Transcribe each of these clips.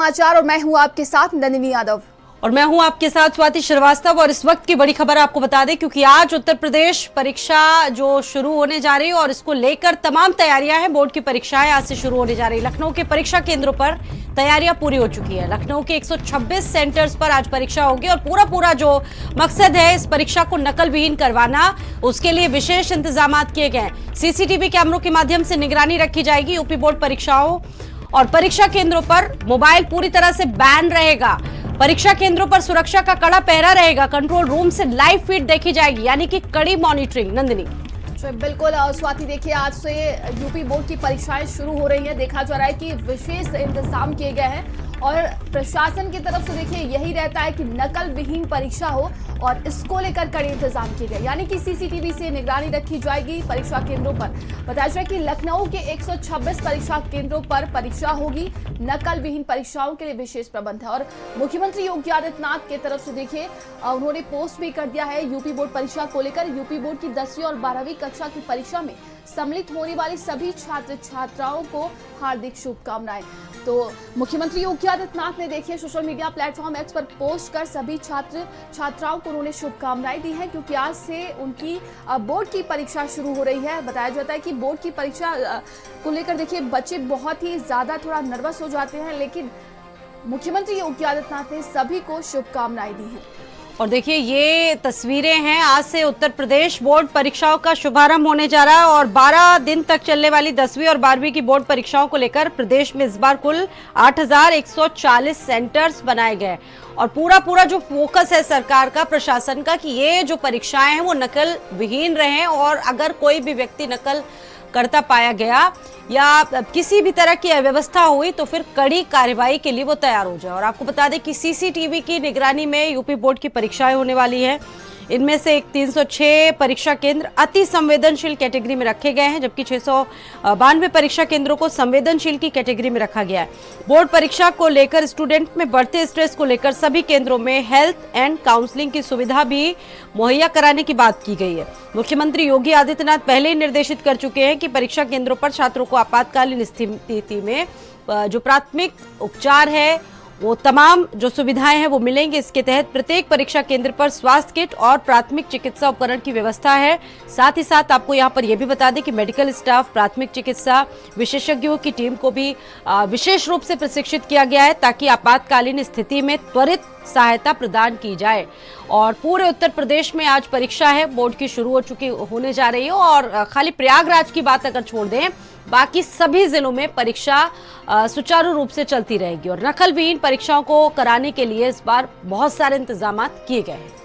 समाचार और मैं हूं आपके साथ नंदिनी यादव और मैं हूं आपके साथ स्वाति श्रीवास्तव। और इस वक्त की बड़ी खबर आपको बता दें, क्योंकि आज उत्तर प्रदेश परीक्षा जो शुरू होने जा रही है और इसको लेकर तमाम तैयारियां हैं। बोर्ड की परीक्षाएं आज से शुरू होने जा रही है। लखनऊ के परीक्षा केंद्रों पर तैयारियां पूरी हो चुकी है। लखनऊ के 126 सेंटर्स पर आज परीक्षा होगी और पूरा जो मकसद है इस परीक्षा को नकल विहीन करवाना, उसके लिए विशेष इंतजाम किए गए। सीसीटीवी कैमरों के माध्यम से निगरानी रखी जाएगी। यूपी बोर्ड परीक्षाओं और परीक्षा केंद्रों पर मोबाइल पूरी तरह से बैन रहेगा। परीक्षा केंद्रों पर सुरक्षा का कड़ा पहरा रहेगा। कंट्रोल रूम से लाइव फीड देखी जाएगी, यानी कि कड़ी मॉनिटरिंग। नंदिनी बिल्कुल स्वाति, देखिए आज से यूपी बोर्ड की परीक्षाएं शुरू हो रही हैं। देखा जा रहा है कि विशेष इंतजाम किए गए हैं और प्रशासन की तरफ से देखिए यही रहता है कि नकल विहीन परीक्षा हो और इसको लेकर कड़े इंतजाम किए गए, यानी कि सीसीटीवी से निगरानी रखी जाएगी परीक्षा केंद्रों पर। बताया जाए कि लखनऊ के 126 परीक्षा केंद्रों पर परीक्षा होगी। नकल विहीन परीक्षाओं के लिए विशेष प्रबंध है और मुख्यमंत्री योगी आदित्यनाथ की तरफ से देखिए उन्होंने पोस्ट भी कर दिया है यूपी बोर्ड परीक्षा को लेकर। यूपी बोर्ड की 10वीं और 12वीं कक्षा की परीक्षा में सम्मिलित होने वाली सभी छात्र छात्राओं को हार्दिक शुभकामनाएं। तो मुख्यमंत्री योगी आदित्यनाथ ने देखिए सोशल मीडिया प्लेटफॉर्म एक्स पर पोस्ट कर सभी छात्र छात्राओं को उन्होंने शुभकामनाएं दी हैं, क्योंकि आज से उनकी बोर्ड की परीक्षा शुरू हो रही है। बताया जाता है कि बोर्ड की परीक्षा को लेकर देखिए बच्चे बहुत ही ज्यादा थोड़ा नर्वस हो जाते हैं, लेकिन मुख्यमंत्री योगी आदित्यनाथ ने सभी को शुभकामनाएं दी हैं। और देखिए ये तस्वीरें हैं, आज से उत्तर प्रदेश बोर्ड परीक्षाओं का शुभारंभ होने जा रहा है और 12 दिन तक चलने वाली 10वीं और 12वीं की बोर्ड परीक्षाओं को लेकर प्रदेश में इस बार कुल 8140 सेंटर्स बनाए गए। और पूरा जो फोकस है सरकार का, प्रशासन का, कि ये जो परीक्षाएं हैं वो नकल विहीन रहें और अगर कोई भी व्यक्ति नकल करता पाया गया या किसी भी तरह की अव्यवस्था हुई तो फिर कड़ी कार्रवाई के लिए वो तैयार हो जाए। और आपको बता दें कि सीसीटीवी की निगरानी में यूपी बोर्ड की परीक्षाएं होने वाली है। इनमें से 306 परीक्षा केंद्र अति संवेदनशील कैटेगरी में रखे गए हैं, जबकि 692 परीक्षा केंद्रों को संवेदनशील की कैटेगरी में रखा गया है। बोर्ड परीक्षा को लेकर स्टूडेंट में बढ़ते स्ट्रेस को लेकर सभी केंद्रों में हेल्थ एंड काउंसलिंग की सुविधा भी मुहैया कराने की बात की गई है। मुख्यमंत्री योगी आदित्यनाथ पहले ही निर्देशित कर चुके हैं कि परीक्षा केंद्रों पर छात्रों को आपातकालीन स्थिति में जो प्राथमिक उपचार है वो तमाम जो सुविधाएं हैं वो मिलेंगी। इसके तहत प्रत्येक परीक्षा केंद्र पर स्वास्थ्य किट और प्राथमिक चिकित्सा उपकरण की व्यवस्था है। साथ ही साथ आपको यहाँ पर यह भी बता दें कि मेडिकल स्टाफ, प्राथमिक चिकित्सा विशेषज्ञों की टीम को भी विशेष रूप से प्रशिक्षित किया गया है, ताकि आपातकालीन स्थिति में त्वरित सहायता प्रदान की जाए। और पूरे उत्तर प्रदेश में आज परीक्षा है, बोर्ड की शुरू होने जा रही है। और खाली प्रयागराज की बात अगर छोड़ दें, बाकी सभी जिलों में परीक्षा सुचारू रूप से चलती रहेगी। और नकल विहीन परीक्षाओं को कराने के लिए इस बार बहुत सारे इंतजाम किए गए हैं।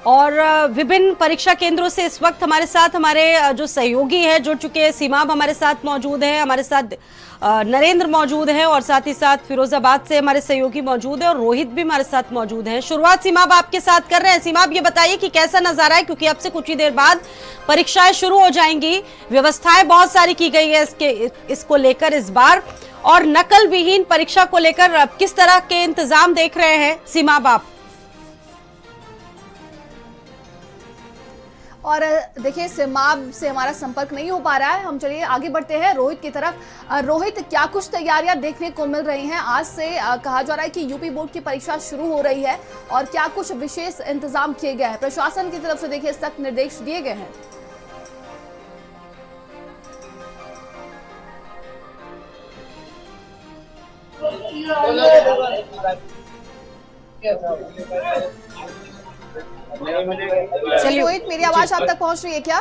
और विभिन्न परीक्षा केंद्रों से इस वक्त हमारे साथ हमारे जो सहयोगी हैं जुड़ चुके हैं। सीमाब हमारे साथ मौजूद है, हमारे साथ नरेंद्र मौजूद है और साथ ही साथ फिरोजाबाद से हमारे सहयोगी मौजूद है और रोहित भी हमारे साथ मौजूद है। शुरुआत सीमाब आपके साथ कर रहे हैं। सीमाब ये बताइए कि कैसा नजारा है, क्योंकि अब से कुछ ही देर बाद परीक्षाएं शुरू हो जाएंगी। व्यवस्थाएं बहुत सारी की गई है इसको लेकर इस बार, और नकल विहीन परीक्षा को लेकर किस तरह के इंतजाम देख रहे हैं सीमाब आप? और देखिए सिमाब से हमारा संपर्क नहीं हो पा रहा है, हम चलिए आगे बढ़ते हैं रोहित की तरफ। रोहित, क्या कुछ तैयारियां देखने को मिल रही हैं? आज से कहा जा रहा है कि यूपी बोर्ड की परीक्षा शुरू हो रही है और क्या कुछ विशेष इंतजाम किए गए हैं? प्रशासन की तरफ से देखिए सख्त निर्देश दिए गए हैं। चलिए रोहित, मेरी आवाज आप तक पहुंच रही है क्या?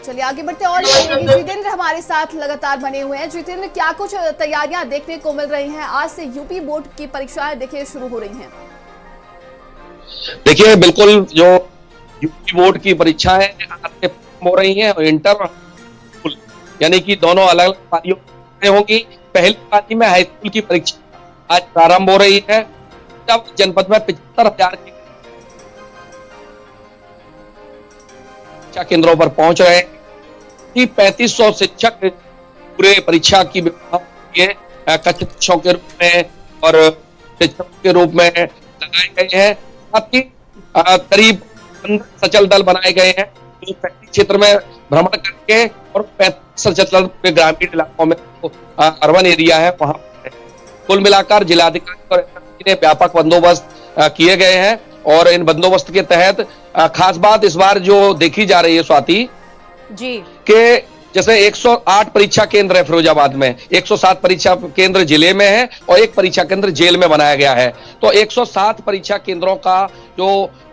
चलिए आगे बढ़ते हैं। और जितेंद्र हमारे साथ लगातार बने हुए हैं। जितेंद्र, क्या कुछ तैयारियां देखने को मिल रही हैं? आज से यूपी बोर्ड की परीक्षाएं देखिए शुरू हो रही हैं। देखिए बिल्कुल, जो यूपी बोर्ड की परीक्षाएं हो रही हैं और इंटर यानी कि दोनों अलग अलग पारियों में होंगी। पहली पारी में हाई स्कूल की परीक्षा आज प्रारंभ हो रही है। जब जनपद में 75,000 परीक्षा केंद्रों पर पहुंच रहे हैं कि 3500 शिक्षक पूरे परीक्षा की व्यवस्था के कक्षकों के रूप में और शिक्षकों के रूप में लगाए गए हैं। साथ ही करीब 15 सचल दल बनाए गए हैं जो शहरी क्षेत्र में भ्रमण करके और 35 सचल दल पूरे ग्रामीण इलाकों में अर्बन एरिया है वहां पर। कुल मिलाकर जिलाधिकारी और एसएसपी ने व्यापक बंदोबस्त किए गए हैं और इन बंदोबस्त के तहत खास बात इस बार जो देखी जा रही है स्वाति जी कि जैसे 108 परीक्षा केंद्र है फिरोजाबाद में, 107 परीक्षा केंद्र जिले में है और एक परीक्षा केंद्र जेल में बनाया गया है। तो 107 परीक्षा केंद्रों का जो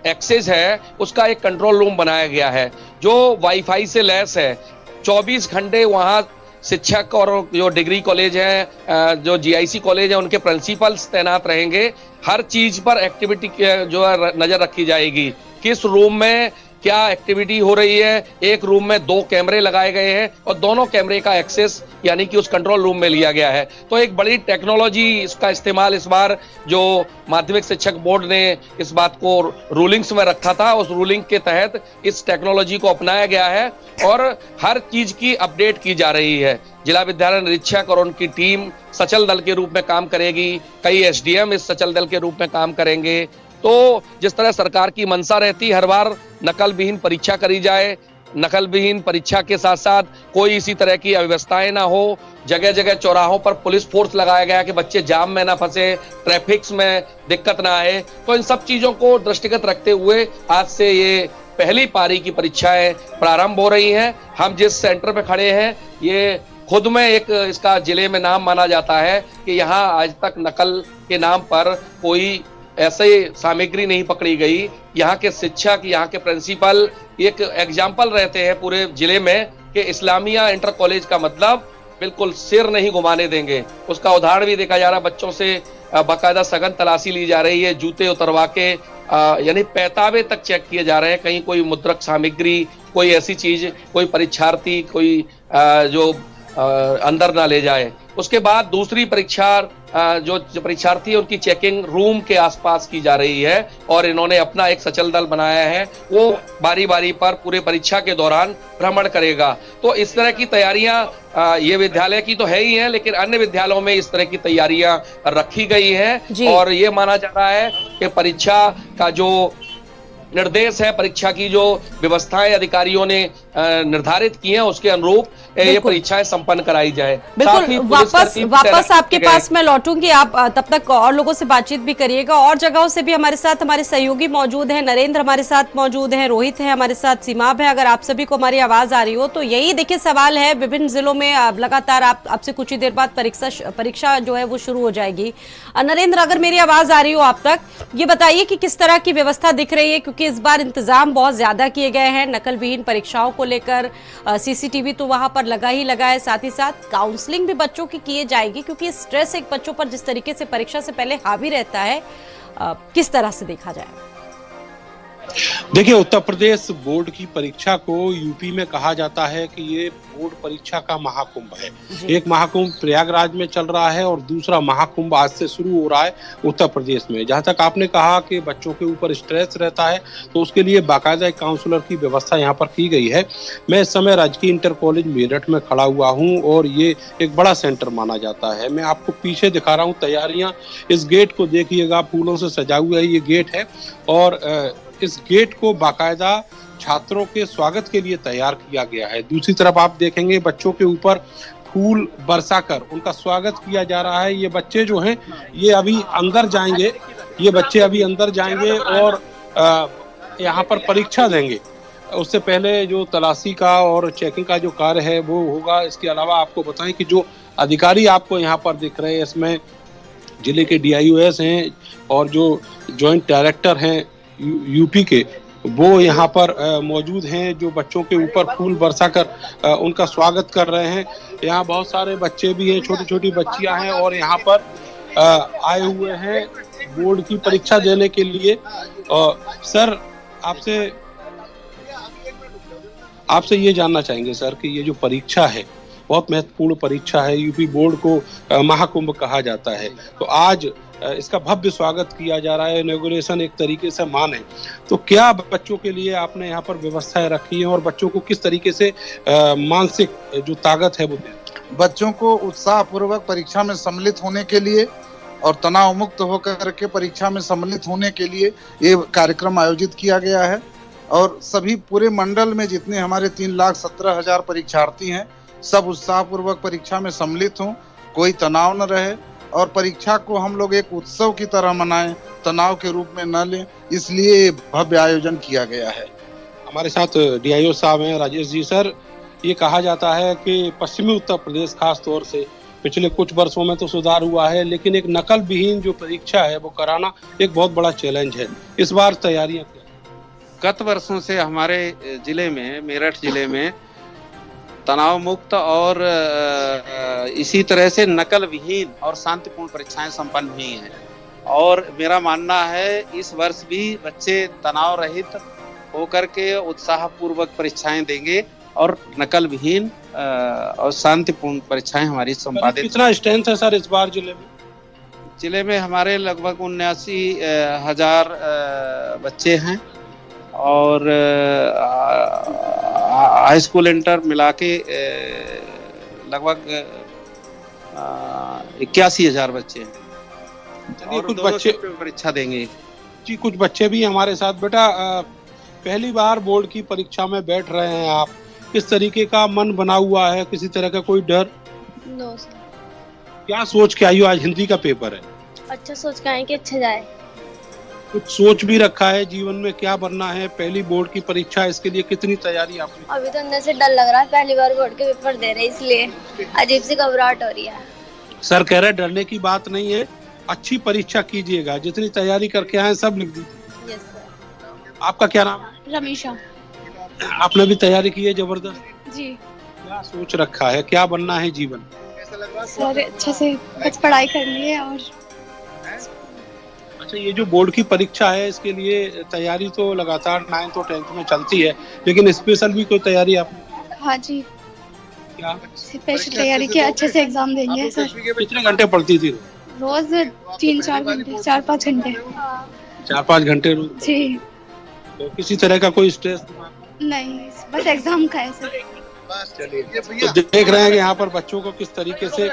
एक्सेस है उसका एक कंट्रोल रूम बनाया गया है जो वाईफाई से लैस है। 24 घंटे वहां शिक्षक और जो डिग्री कॉलेज है, जो जीआईसी कॉलेज है, उनके प्रिंसिपल्स तैनात रहेंगे। हर चीज पर एक्टिविटी जो है नजर रखी जाएगी, किस रूम में क्या एक्टिविटी हो रही है। एक रूम में 2 कैमरे लगाए गए हैं और दोनों कैमरे का एक्सेस यानी कि उस कंट्रोल रूम में लिया गया है। तो एक बड़ी टेक्नोलॉजी इसका इस्तेमाल इस बार जो माध्यमिक शिक्षक बोर्ड ने इस बात को रूलिंग्स में रखा था, उस रूलिंग के तहत इस टेक्नोलॉजी को अपनाया गया है और हर चीज की अपडेट की जा रही है। जिला विद्यालय निरीक्षक और उनकी टीम सचल दल के रूप में काम करेगी, कई एसडीएम इस सचल दल के रूप में काम करेंगे। तो जिस तरह सरकार की मंशा रहती हर बार नकल विहीन परीक्षा करी जाए, नकल विहीन परीक्षा के साथ साथ कोई इसी तरह की अव्यवस्थाएं ना हो, जगह जगह चौराहों पर पुलिस फोर्स लगाया गया कि बच्चे जाम में ना फंसे, ट्रैफिक में दिक्कत ना आए। तो इन सब चीजों को दृष्टिगत रखते हुए आज से ये पहली पारी की परीक्षाएं प्रारंभ हो रही हैं। हम जिस सेंटर पे खड़े हैं ये खुद में एक इसका जिले में नाम माना जाता है कि यहाँ आज तक नकल के नाम पर कोई ऐसे सामग्री नहीं पकड़ी गई। यहाँ के शिक्षक, यहाँ के प्रिंसिपल एक एग्जाम्पल रहते हैं पूरे जिले में कि इस्लामिया इंटर कॉलेज का मतलब बिल्कुल सिर नहीं घुमाने देंगे। उसका उदाहरण भी देखा जा रहा है, बच्चों से बाकायदा सघन तलाशी ली जा रही है, जूते उतरवा के यानी पैतावे तक चेक किए जा रहे हैं, कहीं कोई मुद्रक सामग्री, कोई ऐसी चीज, कोई परीक्षार्थी कोई जो अंदर ना ले जाए। उसके बाद दूसरी परीक्षा जो परीक्षार्थी है उनकी चेकिंग रूम के आसपास की जा रही है और इन्होंने अपना एक सचल दल बनाया है, वो बारी बारी पर पूरे परीक्षा के दौरान भ्रमण करेगा। तो इस तरह की तैयारियां ये विद्यालय की तो है ही है, लेकिन अन्य विद्यालयों में इस तरह की तैयारियां रखी गई हैं और ये माना जा रहा है कि परीक्षा का जो निर्देश है, परीक्षा की जो व्यवस्थाएं अधिकारियों ने निर्धारित की हैं उसके अनुरूप ये परीक्षाएं संपन्न कराई जाए। बिल्कुल, वापस आपके पास मैं लौटूंगी, आप तब तक और लोगों से बातचीत भी करिएगा। और जगहों से भी हमारे साथ हमारे सहयोगी मौजूद हैं, नरेंद्र हमारे साथ मौजूद हैं, रोहित है हमारे साथ, सीमाब है। अगर आप सभी को हमारी आवाज आ रही हो तो यही देखिए सवाल है, विभिन्न जिलों में लगातार आपसे कुछ ही देर बाद परीक्षा जो है वो शुरू हो जाएगी। नरेंद्र, अगर मेरी आवाज आ रही हो आप तक, ये बताइए कि किस तरह की व्यवस्था दिख रही है, क्योंकि इस बार इंतजाम बहुत ज्यादा किए गए हैं नकल विहीन परीक्षाओं को लेकर। सीसीटीवी तो वहां पर लगा ही लगा है, साथ ही साथ काउंसलिंग भी बच्चों की किए जाएगी, क्योंकि स्ट्रेस एक बच्चों पर जिस तरीके से परीक्षा से पहले हावी रहता है, किस तरह से देखा जाए? देखिए, उत्तर प्रदेश बोर्ड की परीक्षा को यूपी में कहा जाता है कि ये बोर्ड परीक्षा का महाकुंभ है। एक महाकुंभ प्रयागराज में चल रहा है और दूसरा महाकुंभ आज से शुरू हो रहा है उत्तर प्रदेश में। जहां तक आपने कहा कि बच्चों के ऊपर स्ट्रेस रहता है तो उसके लिए बाकायदा एक काउंसलर की व्यवस्था यहाँ पर की गई है। मैं इस समय राजकीय इंटर कॉलेज मेरठ में खड़ा हुआ हूँ और ये एक बड़ा सेंटर माना जाता है। मैं आपको पीछे दिखा रहा हूँ तैयारियां, इस गेट को देखिएगा, फूलों से सजा हुआ है ये गेट है और इस गेट को बाकायदा छात्रों के स्वागत के लिए तैयार किया गया है। दूसरी तरफ आप देखेंगे बच्चों के ऊपर फूल बरसाकर उनका स्वागत किया जा रहा है। ये बच्चे जो हैं ये अभी अंदर जाएंगे, ये बच्चे अभी अंदर जाएंगे और यहाँ पर परीक्षा देंगे। उससे पहले जो तलाशी का और चेकिंग का जो कार्य है वो होगा। इसके अलावा आपको बताएं कि जो अधिकारी आपको यहाँ पर दिख रहे हैं इसमें जिले के DIOS हैं और जो जॉइंट डायरेक्टर हैं यूपी के, वो यहाँ पर मौजूद हैं, जो बच्चों के ऊपर फूल बरसाकर उनका स्वागत कर रहे हैं। यहाँ बहुत सारे बच्चे भी हैं, छोटी छोटी बच्चियां हैं और यहाँ पर आए हुए हैं बोर्ड की परीक्षा देने के लिए। सर, आपसे ये जानना चाहेंगे सर कि ये जो परीक्षा है बहुत महत्वपूर्ण परीक्षा है, यूपी बोर्ड को महाकुंभ कहा जाता है, तो आज इसका भव्य स्वागत किया जा रहा है, इनॉग्रेशन एक तरीके से माने, तो क्या बच्चों के लिए आपने यहाँ पर व्यवस्थाएं रखी हैं और बच्चों को किस तरीके से मानसिक जो ताकत है वो? बच्चों को उत्साह पूर्वक परीक्षा में सम्मिलित होने के लिए और तनाव मुक्त होकर के परीक्षा में सम्मिलित होने के लिए ये कार्यक्रम आयोजित किया गया है। और सभी पूरे मंडल में जितने हमारे 3,17,000 परीक्षार्थी हैं, सब उत्साहपूर्वक परीक्षा में सम्मिलित हों, कोई तनाव न रहे और परीक्षा को हम लोग एक उत्सव की तरह मनाएं, तनाव के रूप में न लें, इसलिए भव्य आयोजन किया गया है। हमारे साथ डीआईओ साहब हैं राजेश जी। सर, ये कहा जाता है कि पश्चिमी उत्तर प्रदेश खास तौर से पिछले कुछ वर्षों में तो सुधार हुआ है, लेकिन एक नकल विहीन जो परीक्षा है वो कराना एक बहुत बड़ा चैलेंज है। इस बार तैयारियां क्या? गत वर्षों से हमारे जिले में, मेरठ जिले में तनाव मुक्त और इसी तरह से नकल विहीन और शांतिपूर्ण परीक्षाएं संपन्न हुई हैं। और मेरा मानना है इस वर्ष भी बच्चे तनाव रहित होकर के उत्साहपूर्वक परीक्षाएं देंगे और नकल विहीन और शांतिपूर्ण परीक्षाएं हमारी संपादित। कितना स्ट्रेंथ है सर इस बार जिले में? जिले में हमारे लगभग 79,000 बच्चे हैं और हाई स्कूल इंटर मिला के लगभग 81,000 बच्चे हैं और कुछ बच्चे परीक्षा देंगे। जी, कुछ बच्चे भी हमारे साथ। बेटा, पहली बार बोर्ड की परीक्षा में बैठ रहे हैं आप, किस तरीके का मन बना हुआ है? किसी तरह का कोई डर? No sir. क्या सोच के आई हो? आज हिंदी का पेपर है। अच्छा सोच के आए कि अच्छा जाए। कुछ सोच भी रखा है जीवन में क्या बनना है? पहली बोर्ड की परीक्षा, इसके लिए कितनी तैयारी आपने? अभी तो अंदर से डर लग रहा है, पहली बार बोर्ड के पेपर दे रहे हैं इसलिए अजीब सी घबराहट हो रही है। सर कह रहे डरने की बात नहीं है, अच्छी परीक्षा कीजिएगा, जितनी तैयारी करके आए सब लिख दीजिए। Yes sir. आपका क्या नाम है? रमीशा। आपने भी तैयारी की है जबरदस्त? जी। क्या सोच रखा है, क्या बनना है जीवन? सर अच्छे से बस पढ़ाई करनी है। और अच्छा, ये जो बोर्ड की परीक्षा है इसके लिए तैयारी तो लगातार 9th और 10th में चलती है, लेकिन स्पेशल भी कोई तैयारी आपने? हाँ जी, क्या स्पेशल तैयारी की, अच्छे से एग्जाम देंगे सर। कितने घंटे पढ़ती थी? रोज 3-4 घंटे, 4-5 घंटे। 4-5 घंटे रोज? जी। तो किसी तरह का कोई स्ट्रेस नहीं, बस एग्जाम का है सर। तो देख रहे हैं कि यहाँ पर बच्चों को किस तरीके से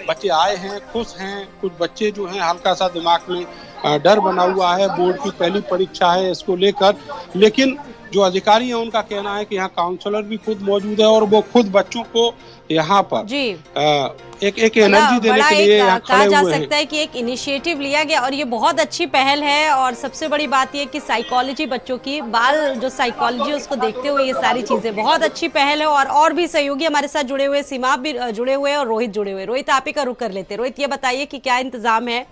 बच्चे आए हैं, खुश हैं। कुछ बच्चे जो हैं हल्का सा दिमाग में डर बना हुआ है, बोर्ड की पहली परीक्षा है इसको लेकर। लेकिन जो अधिकारी हैं उनका कहना है कि यहाँ काउंसलर भी खुद मौजूद है और वो खुद बच्चों को यहाँ पर जी एक एनर्जी देने के लिए यहाँ खड़े हुए हैं। कहा जा सकता है कि एक इनिशिएटिव लिया गया और ये बहुत अच्छी पहल है। और सबसे बड़ी बात ये कि साइकोलॉजी, बच्चों की बाल जो साइकोलॉजी उसको देखते हुए ये सारी चीजें बहुत अच्छी पहल है। और भी सहयोगी हमारे साथ जुड़े हुए, सीमा भी जुड़े हुए और रोहित जुड़े हुए। रोहित, आप ही का रुख कर लेते। रोहित, ये बताइए कि क्या इंतजाम है?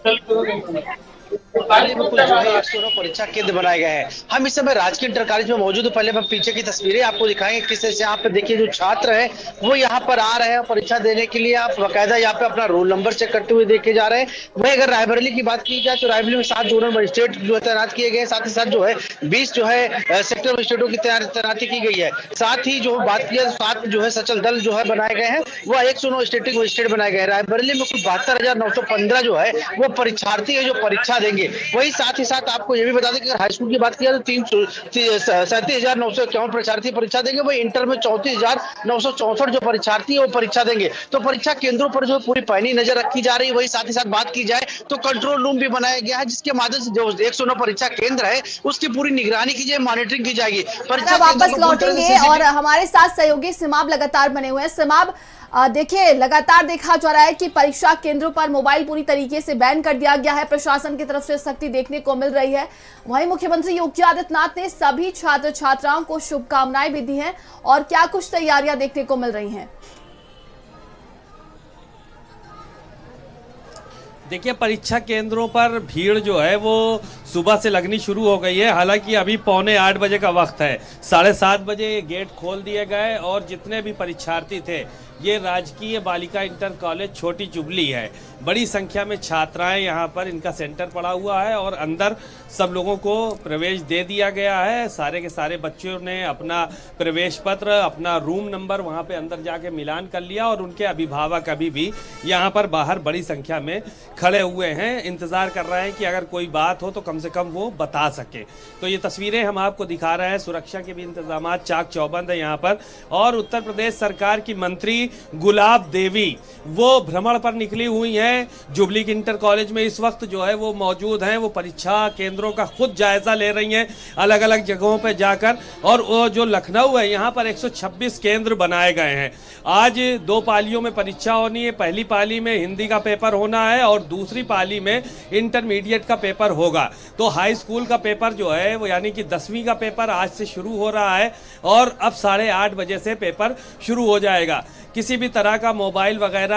कुछ जो है 109 परीक्षा केंद्र बनाए गए हैं। हम इस समय राजकीय इंटर कॉलेज में मौजूद है। पहले हम पीछे की तस्वीरें आपको दिखाएंगे किस तरह से यहाँ पे देखिए जो छात्र हैं वो यहाँ पर आ रहे हैं परीक्षा देने के लिए। आप बाकायदा यहाँ पे अपना रोल नंबर चेक करते हुए देखे जा रहे हैं। वही अगर रायबरेली की बात की जाए तो रायबरेली में 7 जोनल मजिस्ट्रेट जो है तैनात किए गए, साथ ही साथ जो है 20 जो है सेक्टर मजिस्ट्रेटों की तैनाती की गई है। साथ ही जो बात की जाए 7 जो है सचल दल जो है बनाए गए हैं, वह 109 स्टेटिक मजिस्ट्रेट बनाए गए हैं। रायबरेली में कुल 72,915 जो है वो परीक्षार्थी है जो परीक्षा देंगे। वही साथ ही साथ आपको ये भी बता दें कि अगर हाई स्कूल की बात की जाए तो 37,951 परीक्षार्थी परीक्षा देंगे। वही इंटर में 34,964 जो परीक्षार्थी है वो परीक्षा देंगे। तो परीक्षा केंद्रों पर जो पूरी पैनी नजर रखी जा रही है। वही साथ ही साथ बात की जाए तो कंट्रोल रूम भी बनाया गया है जिसके माध्यम से जो 109 परीक्षा केंद्र है उसकी पूरी निगरानी की जाए, मॉनिटरिंग की जाएगी। परीक्षा वापस लौटेंगे और हमारे साथ सहयोगी सिमाब लगातार बने हुए हैं। सिमाब, देखिए लगातार देखा जा रहा है कि परीक्षा केंद्रों पर मोबाइल पूरी तरीके से बैन कर दिया गया है। प्रशासन की तरफ से सख्ती देखने को मिल रही है। वहीं मुख्यमंत्री योगी आदित्यनाथ ने सभी छात्र छात्राओं को शुभकामनाएं भी दी हैं। और क्या कुछ तैयारियां देखने को मिल रही हैं? देखिए, परीक्षा केंद्रों पर भीड़ जो है वो सुबह से लगनी शुरू हो गई है। हालांकि अभी 7:45 बजे का वक्त है। 7:30 बजे गेट खोल दिए गए और जितने भी परीक्षार्थी थे, ये राजकीय बालिका इंटर कॉलेज छोटी जुबली है। बड़ी संख्या में छात्राएं यहाँ पर, इनका सेंटर पड़ा हुआ है और अंदर सब लोगों को प्रवेश दे दिया गया है। सारे के सारे बच्चों ने अपना प्रवेश पत्र, अपना रूम नंबर वहाँ पे अंदर जाके मिलान कर लिया और उनके अभिभावक अभी भी यहाँ पर बाहर बड़ी संख्या में खड़े हुए हैं, इंतज़ार कर रहे हैं कि अगर कोई बात हो तो कम से कम वो बता सके। तो ये तस्वीरें हम आपको दिखा रहे हैं। सुरक्षा के भी इंतजाम चाक चौबंद है यहाँ पर। और उत्तर प्रदेश सरकार की मंत्री गुलाब देवी वो भ्रमण पर निकली हुई हैं। जुबली इंटर कॉलेज में इस वक्त जो है वो मौजूद हैं। वो परीक्षा केंद्रों का खुद जायजा ले रही हैं अलग अलग जगहों पर जाकर। और वो जो लखनऊ है यहाँ पर 126 केंद्र बनाए गए हैं। आज 2 पालियों में परीक्षा होनी है। पहली पाली में हिंदी का पेपर होना है और दूसरी पाली में इंटरमीडिएट का पेपर होगा। तो हाई स्कूल का पेपर जो है वो यानी कि 10वीं का पेपर आज से शुरू हो रहा है और अब 8:30 बजे से पेपर शुरू हो जाएगा। किसी भी तरह का मोबाइल वगैरह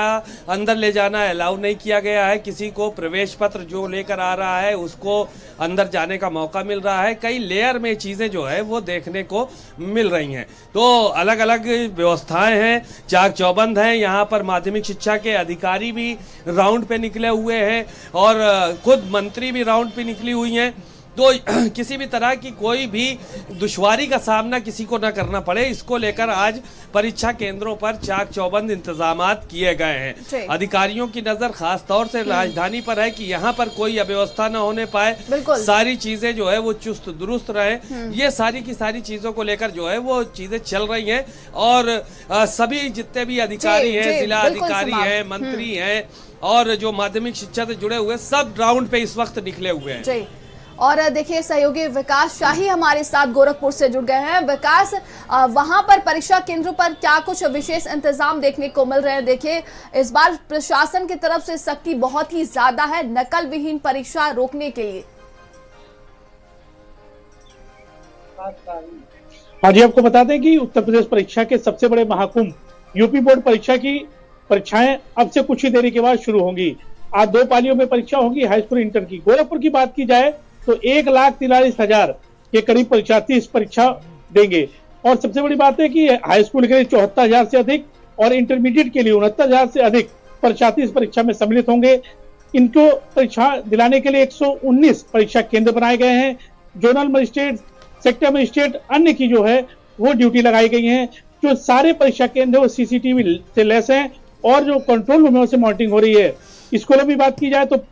अंदर ले जाना अलाउ नहीं किया गया है। किसी को प्रवेश पत्र जो लेकर आ रहा है उसको अंदर जाने का मौका मिल रहा है। कई लेयर में चीज़ें जो है वो देखने को मिल रही हैं। तो अलग अलग व्यवस्थाएं हैं, चाक चौबंद हैं। यहाँ पर माध्यमिक शिक्षा के अधिकारी भी राउंड पे निकले हुए हैं और खुद मंत्री भी राउंड पे निकली हुई हैं। तो किसी भी तरह की कोई भी दुश्वारी का सामना किसी को न करना पड़े, इसको लेकर आज परीक्षा केंद्रों पर चाक चौबंद इंतजामात किए गए हैं। अधिकारियों की नजर खास तौर से राजधानी पर है कि यहाँ पर कोई अव्यवस्था न होने पाए, सारी चीजें जो है वो चुस्त दुरुस्त रहे। ये सारी की सारी चीजों को लेकर जो है वो चीजें चल रही हैं और सभी जितने भी अधिकारी हैं, जिला अधिकारी हैं, मंत्री हैं और जो माध्यमिक शिक्षा से जुड़े हुए सब राउंड पे इस वक्त निकले हुए हैं। और देखिए सहयोगी विकास शाही हमारे साथ गोरखपुर से जुड़ गए हैं। विकास, वहां पर परीक्षा केंद्रों पर क्या कुछ विशेष इंतजाम देखने को मिल रहे हैं? देखिए इस बार प्रशासन की तरफ से सख्ती बहुत ही ज्यादा है नकल विहीन परीक्षा रोकने के लिए। हाँ जी, आपको बता दें कि उत्तर प्रदेश परीक्षा के सबसे बड़े महाकुंभ यूपी बोर्ड परीक्षा की परीक्षाएं अब से कुछ ही देरी के बाद शुरू होंगी। आज 2 पालियों में परीक्षा होगी हाई स्कूल इंटर की। गोरखपुर की बात की जाए तो 1,43,000 के करीब परीक्षार्थी इस परीक्षा देंगे। और सबसे बड़ी बात है कि हाई स्कूल के लिए 74,000 से अधिक और इंटरमीडिएट के लिए 69,000 से अधिक परीक्षार्थी इस परीक्षा में सम्मिलित होंगे। इनको परीक्षा दिलाने के लिए 119 परीक्षा केंद्र बनाए गए हैं। जोनल मजिस्ट्रेट, सेक्टर मजिस्ट्रेट, अन्य की जो है वो ड्यूटी लगाई गई है। जो सारे परीक्षा केंद्र वो CCTV से लैस हैं और जो कंट्रोल रूम है उससे मॉनिटरिंग हो रही है। स्कूलों की बात की जाए तो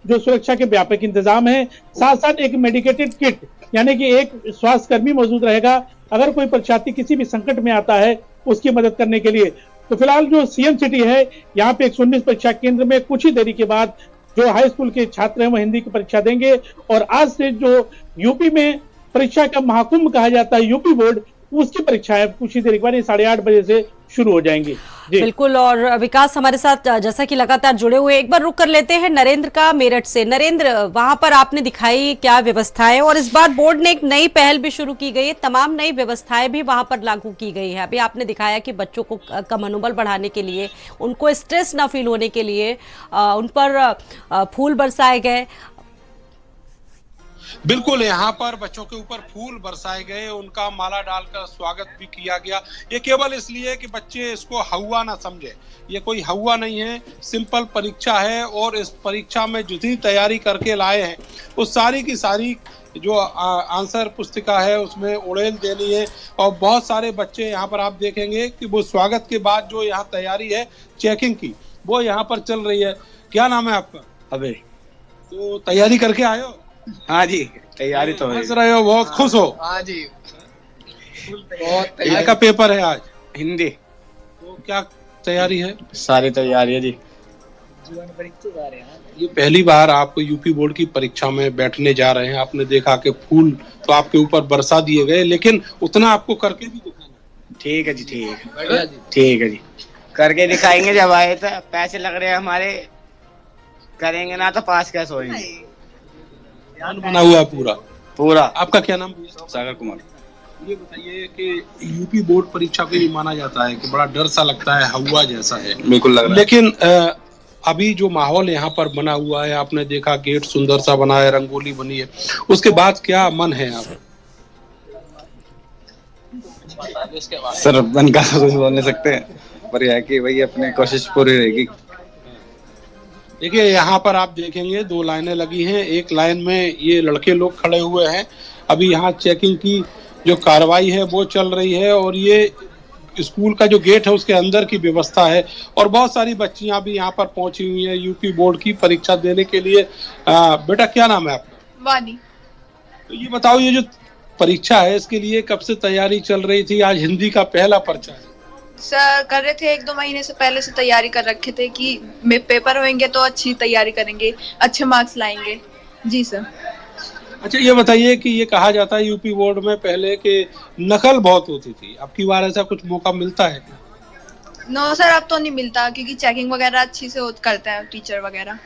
जो सुरक्षा के व्यापक इंतजाम है, साथ साथ एक मेडिकेटेड किट यानी कि एक स्वास्थ्य कर्मी मौजूद रहेगा अगर कोई परीक्षार्थी किसी भी संकट में आता है उसकी मदद करने के लिए। तो फिलहाल जो CM सिटी है यहाँ पे 119 परीक्षा केंद्र में कुछ ही देरी के बाद जो हाई स्कूल के छात्र हैं वो हिंदी की परीक्षा देंगे। और आज से जो यूपी में परीक्षा का महाकुंभ कहा जाता है यूपी बोर्ड, उसकी परीक्षाएं कुछ ही देर के बाद 8:30 बजे से शुरू हो जाएंगी। बिल्कुल। और विकास हमारे साथ जैसा कि लगातार जुड़े हुए, एक बार रुक कर लेते हैं नरेंद्र का मेरठ से। नरेंद्र, वहां पर आपने दिखाई क्या व्यवस्थाएं और इस बार बोर्ड ने एक नई पहल भी शुरू की गई है, तमाम नई व्यवस्थाएं भी वहां पर लागू की गई है। अभी आपने दिखाया कि बच्चों को का मनोबल बढ़ाने के लिए, उनको स्ट्रेस ना फील होने के लिए उन पर फूल बरसाए गए। बिल्कुल, यहाँ पर बच्चों के ऊपर फूल बरसाए गए, उनका माला डालकर स्वागत भी किया गया। ये केवल इसलिए कि बच्चे इसको हवा ना समझे। ये कोई हवा नहीं है, सिंपल परीक्षा है और इस परीक्षा में जितनी तैयारी करके लाए हैं उस सारी की सारी जो आंसर पुस्तिका है उसमें उड़ेल देनी है। और बहुत सारे बच्चे यहाँ पर आप देखेंगे कि वो स्वागत के बाद जो यहाँ तैयारी है चेकिंग की वो यहाँ पर चल रही है। क्या नाम है आपका? अबे। तो तैयारी करके आए हो? हाँ जी, तैयारी तो हंस रहे हो, बहुत खुश हो? हाँ जी, बहुत का पेपर है आज? हिंदी। तो क्या तैयारी है? सारी तैयारी है जी। ये पहली बार आप यूपी बोर्ड की परीक्षा में बैठने जा रहे हैं। आपने देखा कि फूल तो आपके ऊपर बरसा दिए गए, लेकिन उतना आपको करके भी दिखाना। ठीक है जी, ठीक है जी, करके दिखाएंगे। जब आए तो पैसे लग रहे हैं हमारे, करेंगे ना तो पास कैसे होंगे। बना हुआ है पूरा। आपका क्या नाम? सागर कुमार। ये बताइए कि यूपी बोर्ड परीक्षा को ये माना जाता है कि बड़ा डर सा लगता है, हवा जैसा है। बिल्कुल लग रहा है। लेकिन अभी जो माहौल यहाँ पर बना हुआ है, आपने देखा गेट सुंदर सा बना है, रंगोली बनी है, उसके बाद क्या मन है आप? सर मन का कुछ बोल नहीं सकते, पर यह है कि वही अपनी कोशिश पूरी रहेगी। देखिए यहाँ पर आप देखेंगे 2 लाइनें लगी हैं। एक लाइन में ये लड़के लोग खड़े हुए हैं। अभी यहाँ चेकिंग की जो कार्रवाई है वो चल रही है और ये स्कूल का जो गेट है उसके अंदर की व्यवस्था है। और बहुत सारी बच्चियां भी यहाँ पर पहुंची हुई हैं यूपी बोर्ड की परीक्षा देने के लिए। बेटा क्या नाम है आपका? वानी। तो ये बताओ, ये जो परीक्षा है इसके लिए कब से तैयारी चल रही थी? आज हिंदी का पहला पर्चा है। सर कर रहे थे, 1-2 महीने से पहले से तैयारी कर रखे थे कि पेपर होंगे तो अच्छी तैयारी करेंगे, अच्छे मार्क्स लाएंगे। जी सर। अच्छा ये बताइए कि ये कहा जाता है यूपी बोर्ड में पहले कि नकल बहुत होती थी, अब की बार ऐसा कुछ मौका मिलता है क्या? नो सर, अब तो नहीं मिलता क्योंकि चेकिंग वगैरह अच्छी से करते हैं टीचर वगैरह।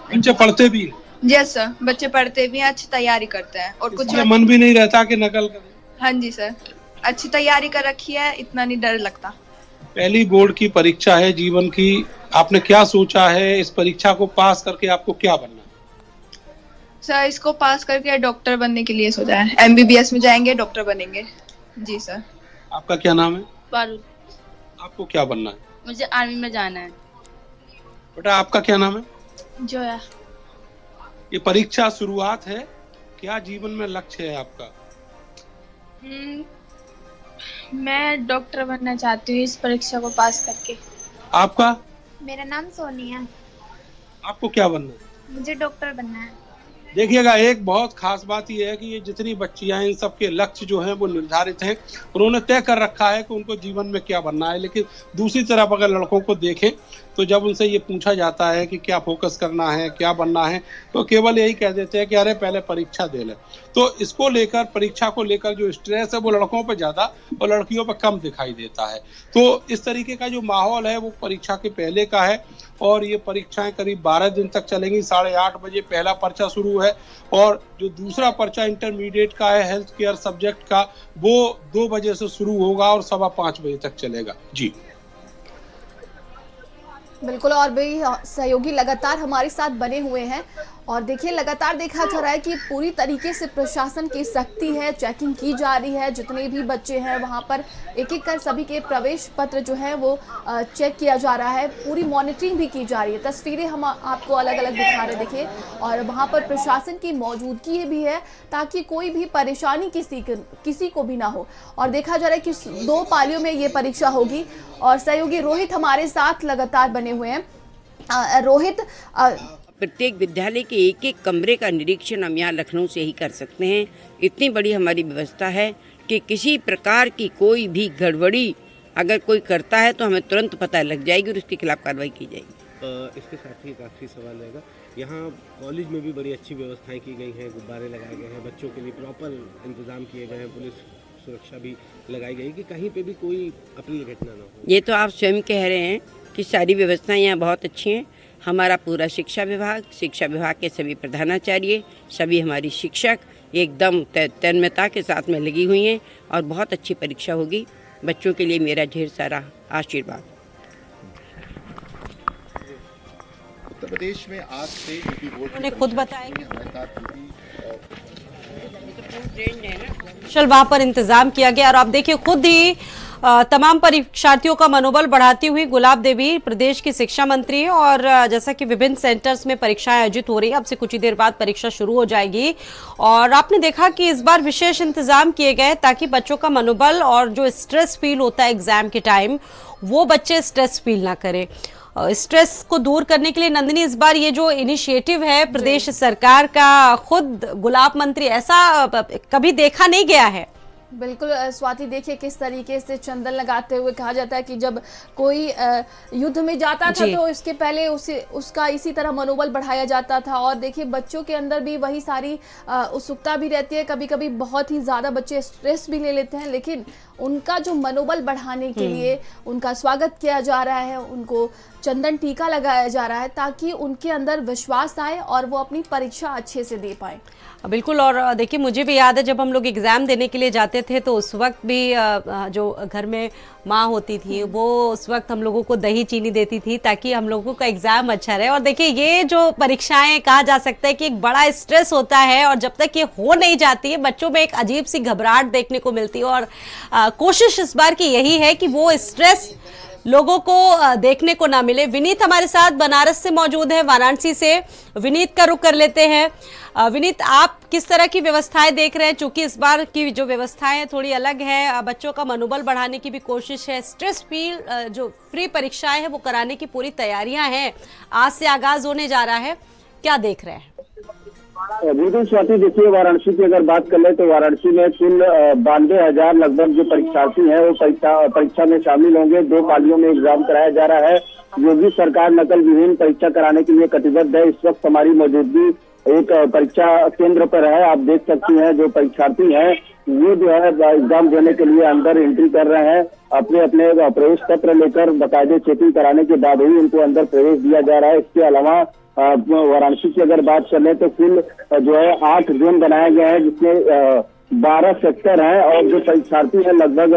बच्चे पढ़ते भी हैं? यस सर, बच्चे पढ़ते भी हैं, अच्छी तैयारी करते हैं और कुछ मन भी नहीं रहता कि नकल करें। हाँ जी सर, अच्छी तैयारी कर रखी है, इतना नहीं डर लगता। पहली बोर्ड की परीक्षा है जीवन की, आपने क्या सोचा है इस परीक्षा को पास करके आपको क्या बनना है? सर इसको पास करके डॉक्टर बनने के लिए सोचा है, MBBS में जाएंगे, डॉक्टर बनेंगे। जी सर। आपका क्या नाम है? पारुल। आपको क्या बनना है? मुझे आर्मी में जाना है। बेटा आपका क्या नाम है? जोया। ये परीक्षा शुरुआत है, क्या जीवन में लक्ष्य है आपका? मैं डॉक्टर बनना चाहती हूँ इस परीक्षा को पास करके। आपका? मेरा नाम सोनिया। आपको क्या बनना है? मुझे डॉक्टर बनना है। देखिएगा एक बहुत खास बात यह है कि ये जितनी बच्चियां हैं इन सबके लक्ष्य जो हैं वो निर्धारित हैं, उन्होंने तय कर रखा है कि उनको जीवन में क्या बनना है। लेकिन दूसरी तरफ अगर लड़कों को देखें तो जब उनसे ये पूछा जाता है कि क्या फोकस करना है, क्या बनना है, तो केवल यही कह देते हैं कि अरे पहले परीक्षा दे ले। तो इसको लेकर, परीक्षा को लेकर जो स्ट्रेस है वो लड़कों पर ज़्यादा और लड़कियों पर कम दिखाई देता है। तो इस तरीके का जो माहौल है वो परीक्षा के पहले का है और ये परीक्षाएं करीब 12 दिन तक चलेंगी। 8:30 बजे पहला पर्चा शुरू है और जो दूसरा पर्चा इंटरमीडिएट का है हेल्थ केयर सब्जेक्ट का, वो 2 बजे से शुरू होगा और 5:15 बजे तक चलेगा। जी बिल्कुल, और भी सहयोगी लगातार हमारे साथ बने हुए हैं और देखिए लगातार देखा जा रहा है कि पूरी तरीके से प्रशासन की सख्ती है, चेकिंग की जा रही है। जितने भी बच्चे हैं वहां पर एक एक कर सभी के प्रवेश पत्र जो है वो चेक किया जा रहा है, पूरी मॉनिटरिंग भी की जा रही है। तस्वीरें हम आपको अलग अलग दिखा रहे देखिए, और वहां पर प्रशासन की मौजूदगी भी है ताकि कोई भी परेशानी किसी को भी ना हो। और देखा जा रहा है कि 2 पालियों में ये परीक्षा होगी और सहयोगी रोहित हमारे साथ लगातार बने हुए हैं। रोहित, प्रत्येक विद्यालय के एक एक कमरे का निरीक्षण हम यहाँ लखनऊ से ही कर सकते हैं। इतनी बड़ी हमारी व्यवस्था है कि किसी प्रकार की कोई भी गड़बड़ी अगर कोई करता है तो हमें तुरंत पता लग जाएगी और उसके खिलाफ कार्रवाई की जाएगी। इसके साथ ही एक आखिरी सवाल रहेगा, यहाँ कॉलेज में भी बड़ी अच्छी व्यवस्थाएं की गई हैं, गुब्बारे लगाए गए हैं, बच्चों के लिए प्रॉपर इंतजाम किए गए हैं, पुलिस सुरक्षा भी लगाई गई कि कहीं पे भी कोई अप्रिय घटना ना हो। ये तो आप स्वयं कह रहे हैं कि सारी व्यवस्थाएं यहाँ बहुत अच्छी हैं। हमारा पूरा शिक्षा विभाग के सभी प्रधानाचार्य, सभी हमारी शिक्षक एकदम तन्मयता के साथ में लगी हुई हैं और बहुत अच्छी परीक्षा होगी। बच्चों के लिए मेरा ढेर सारा आशीर्वाद। उत्तर प्रदेश में आज से यूपी बोर्ड उन्होंने खुद बताया कि वहां पर इंतजाम किया गया और आप देखिए खुद ही तमाम परीक्षार्थियों का मनोबल बढ़ाती हुई गुलाब देवी प्रदेश की शिक्षा मंत्री है और जैसा कि विभिन्न सेंटर्स में परीक्षाएं आयोजित हो रही है, अब से कुछ ही देर बाद परीक्षा शुरू हो जाएगी और आपने देखा कि इस बार विशेष इंतजाम किए गए ताकि बच्चों का मनोबल और जो स्ट्रेस फील होता है एग्जाम के टाइम वो बच्चे स्ट्रेस फील ना करें। स्ट्रेस को दूर करने के लिए नंदिनी इस बार ये जो इनिशिएटिव है प्रदेश सरकार का, खुद गुलाब मंत्री, ऐसा कभी देखा नहीं गया है। बिल्कुल स्वाति, देखिए किस तरीके से चंदन लगाते हुए कहा जाता है कि जब कोई युद्ध में जाता था तो इसके पहले उसका इसी तरह मनोबल बढ़ाया जाता था और देखिए बच्चों के अंदर भी वही सारी उत्सुकता भी रहती है। कभी कभी बहुत ही ज़्यादा बच्चे स्ट्रेस भी ले लेते हैं, लेकिन उनका जो मनोबल बढ़ाने के लिए उनका स्वागत किया जा रहा है, उनको चंदन टीका लगाया जा रहा है ताकि उनके अंदर विश्वास आए और वो अपनी परीक्षा अच्छे से दे पाए। बिल्कुल, और देखिए मुझे भी याद है जब हम लोग एग्ज़ाम देने के लिए जाते थे तो उस वक्त भी जो घर में माँ होती थी वो उस वक्त हम लोगों को दही चीनी देती थी ताकि हम लोगों का एग्ज़ाम अच्छा रहे। और देखिए ये जो परीक्षाएं कहा जा सकता है कि एक बड़ा स्ट्रेस होता है और जब तक ये हो नहीं जाती है बच्चों में एक अजीब सी घबराहट देखने को मिलती है और कोशिश इस बार की यही है कि वो स्ट्रेस लोगों को देखने को ना मिले। विनीत हमारे साथ बनारस से मौजूद है, वाराणसी से। विनीत का रुख कर लेते हैं। विनीत, आप किस तरह की व्यवस्थाएं देख रहे हैं? चूंकि इस बार की जो व्यवस्थाएं थोड़ी अलग है, बच्चों का मनोबल बढ़ाने की भी कोशिश है, स्ट्रेस फील जो फ्री परीक्षाएं हैं वो कराने की पूरी तैयारियां हैं, आज से आगाज होने जा रहा है, क्या देख रहे हैं? बिल्कुल स्वाति, देखिए वाराणसी की अगर बात कर ले तो वाराणसी में कुल 92,000 लगभग जो परीक्षार्थी हैं वो परीक्षा में शामिल होंगे। 2 पालियों में एग्जाम कराया जा रहा है। योगी सरकार नकल विहीन परीक्षा कराने के लिए कटिबद्ध है। इस वक्त हमारी मौजूदगी एक परीक्षा केंद्र पर है। आप देख सकती हैं जो परीक्षार्थी हैं वो जो है एग्जाम देने के लिए अंदर एंट्री कर रहे हैं। अपने अपने प्रवेश पत्र लेकर बाकायदे चेकिंग कराने के बाद ही उनको अंदर प्रवेश दिया जा रहा है। इसके अलावा वाराणसी की अगर बात कर ले तो कुल जो है 8 जोन बनाए गए हैं, जिसमें 12 सेक्टर हैं और जो परीक्षार्थी हैं लगभग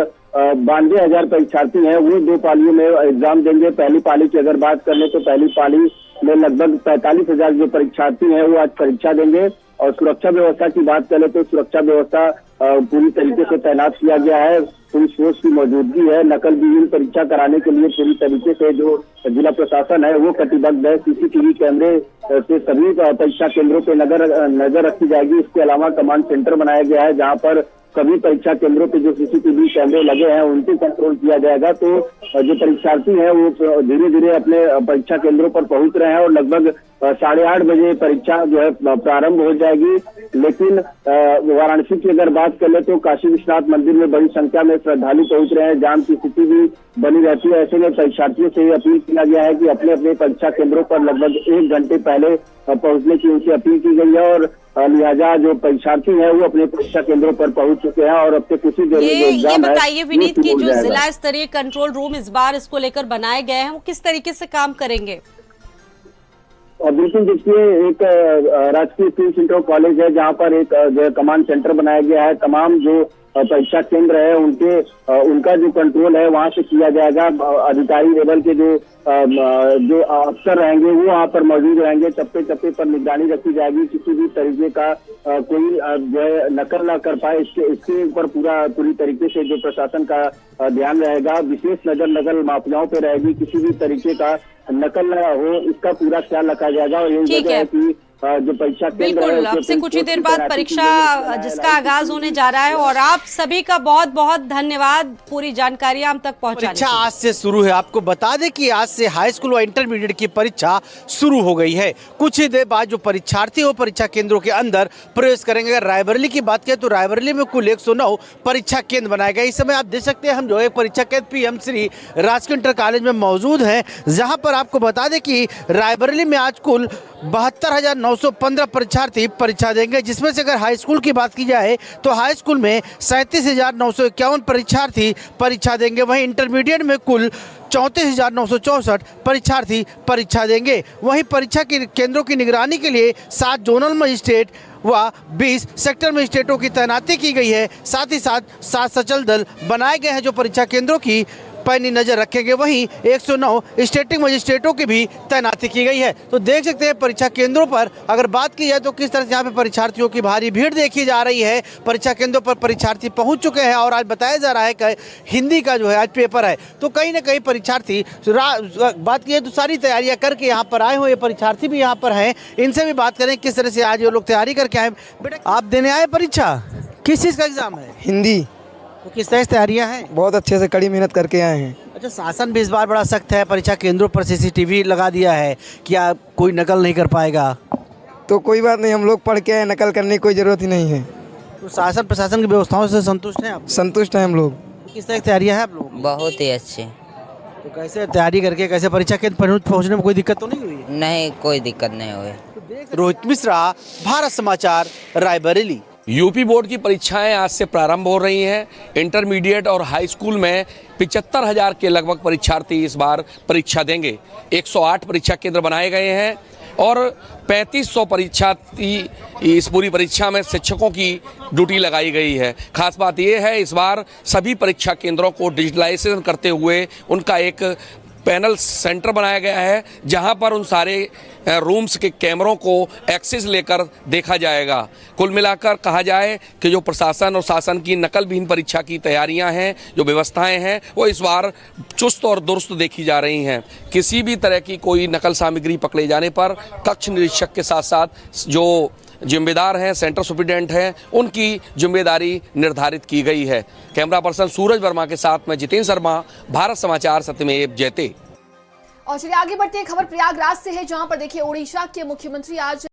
92,000 परीक्षार्थी हैं वो 2 पालियों में एग्जाम देंगे। पहली पाली की अगर बात कर ले तो पहली पाली में लगभग 45,000 जो परीक्षार्थी हैं वो आज परीक्षा देंगे। और सुरक्षा व्यवस्था की बात करें तो सुरक्षा व्यवस्था पूरी तरीके से तैनात किया गया है। पुलिस फोर्स की मौजूदगी है। नकल विहीन परीक्षा कराने के लिए पूरी तरीके से जो जिला प्रशासन है वो कटिबद्ध है। सीसीटीवी कैमरे से सभी परीक्षा केंद्रों पे नजर रखी जाएगी। इसके अलावा कमांड सेंटर बनाया गया है जहां पर सभी परीक्षा केंद्रों पे जो सीसीटीवी कैमरे लगे हैं उनको कंट्रोल किया जाएगा। तो जो परीक्षार्थी हैं वो धीरे धीरे अपने परीक्षा केंद्रों पर पहुंच रहे हैं और लगभग 8:30 बजे परीक्षा जो है प्रारंभ हो जाएगी। लेकिन वाराणसी की अगर बात कर ले तो काशी विश्वनाथ मंदिर में बड़ी संख्या में श्रद्धालु पहुंच रहे हैं। जाम की स्थिति भी बनी रहती है। ऐसे में परीक्षार्थियों से ये अपील किया गया है कि अपने अपने परीक्षा केंद्रों पर लगभग 1 घंटे पहले पहुंचने की उनसे अपील की गई है। और लिहाजा जो परीक्षार्थी हैं वो अपने परीक्षा केंद्रों पर पहुंच चुके हैं और अब से कुछ ही देर में ये बताइए विनीत की जो जिला स्तरीय कंट्रोल रूम इस बार इसको लेकर बनाए गए हैं वो किस तरीके से काम करेंगे? बिल्कुल, देखिए एक राजकीय सिविल इंटर कॉलेज है जहां पर एक जो कमांड सेंटर बनाया गया है। तमाम जो परीक्षा केंद्र है उनका जो कंट्रोल है वहां से किया जाएगा। अधिकारी लेवल के जो अफसर रहेंगे वो वहां पर मौजूद रहेंगे। चप्पे चप्पे पर निगरानी रखी जाएगी। किसी भी तरीके का कोई जो है नकल ना कर पाए इसके ऊपर पूरी तरीके से जो प्रशासन का ध्यान रहेगा। विशेष नजर नकल माफियाओं पे रहेगी। किसी भी तरीके का नकल न हो इसका पूरा ख्याल रखा जाएगा। और यही वजह है कि जो परीक्षा बिल्कुल अब से कुछ ही देर बाद परीक्षा जिसका आगाज होने जा रहा है और आप सभी का बहुत बहुत धन्यवाद पूरी जानकारी हम तक पहुंचाने। परीक्षा आज से शुरू है। आपको बता दें कि आज से हाई स्कूल और इंटरमीडिएट की परीक्षा शुरू हो गई है। कुछ ही देर बाद जो परीक्षार्थी वो परीक्षा केंद्रों के अंदर प्रवेश करेंगे। अगर रायबरेली की बात करें तो रायबरेली में कुल 109 परीक्षा केंद्र बनाए गए। इस समय आप देख सकते हैं हम जो है परीक्षा केंद्र PM श्री राजकीय इंटर कॉलेज में मौजूद हैं, जहाँ पर आपको बता दें कि रायबरेली में आज कुल 72,915 परीक्षार्थी परीक्षा देंगे। जिसमें से अगर हाई स्कूल की बात की जाए तो हाई स्कूल में 37,951 परीक्षार्थी परीक्षा देंगे। वहीं इंटरमीडिएट में कुल 34,964 परीक्षार्थी परीक्षा देंगे। वहीं परीक्षा के केंद्रों की निगरानी के लिए 7 जोनल मजिस्ट्रेट व 20 सेक्टर मजिस्ट्रेटों की तैनाती की गई है। साथ ही साथ 7 सचल दल बनाए गए हैं जो परीक्षा केंद्रों की पैनी नजर रखेंगे। वहीं 109 स्टेटिंग मजिस्ट्रेटों की भी तैनाती की गई है। तो देख सकते हैं परीक्षा केंद्रों पर अगर बात की जाए तो किस तरह से यहाँ पे परीक्षार्थियों की भारी भीड़ देखी जा रही है। परीक्षा केंद्रों पर परीक्षार्थी पहुंच चुके हैं और आज बताया जा रहा है कि हिंदी का जो है आज पेपर है। तो कहीं ना कहीं परीक्षार्थी बात की तो सारी तैयारियां करके यहाँ पर आए हुए परीक्षार्थी भी यहाँ पर हैं। इनसे भी बात करें किस तरह से आज ये लोग तैयारी करके आए। बेटा आप देने आए परीक्षा, किस चीज़ का एग्जाम है? हिंदी। तो किस तरह से तैयारियां हैं? बहुत अच्छे से कड़ी मेहनत करके आए हैं। अच्छा, शासन भी इस बार बड़ा सख्त है। परीक्षा केंद्रों पर CCTV लगा दिया है। क्या कोई नकल नहीं कर पाएगा? तो कोई बात नहीं, हम लोग पढ़ के आए, नकल करने की कोई ज़रूरत ही नहीं है। तो शासन प्रशासन की व्यवस्थाओं से संतुष्ट हैं आप? संतुष्ट हैं हम लोग। किस तरह की तैयारियां हैं आप लोग? बहुत ही अच्छे। तो कैसे तैयारी करके कैसे परीक्षा केंद्र पर पहुँचने में कोई दिक्कत तो नहीं हुई? नहीं, कोई दिक्कत नहीं हुई। रोहित मिश्रा, भारत समाचार, रायबरेली। यूपी बोर्ड की परीक्षाएं आज से प्रारंभ हो रही हैं। इंटरमीडिएट और हाई स्कूल में 75,000 के लगभग परीक्षार्थी इस बार परीक्षा देंगे। 108 परीक्षा केंद्र बनाए गए हैं और 3500 परीक्षार्थी इस पूरी परीक्षा में शिक्षकों की ड्यूटी लगाई गई है। खास बात यह है इस बार सभी परीक्षा केंद्रों को डिजिटलाइजेशन करते हुए उनका एक पैनल सेंटर बनाया गया है जहां पर उन सारे रूम्स के कैमरों को एक्सेस लेकर देखा जाएगा। कुल मिलाकर कहा जाए कि जो प्रशासन और शासन की नकल विहीन परीक्षा की तैयारियां हैं, जो व्यवस्थाएं हैं, वो इस बार चुस्त और दुरुस्त देखी जा रही हैं। किसी भी तरह की कोई नकल सामग्री पकड़े जाने पर कक्ष निरीक्षक के साथ साथ जो जिम्मेदार हैं, सेंटर सुप्रिटेंडेंट हैं, उनकी जिम्मेदारी निर्धारित की गई है। कैमरा पर्सन सूरज वर्मा के साथ में जितेंद्र शर्मा, भारत समाचार, सत्यमेव जयते। और चलिए आगे बढ़ते हैं। खबर प्रयागराज से है जहां पर देखिए उड़ीसा के मुख्यमंत्री आज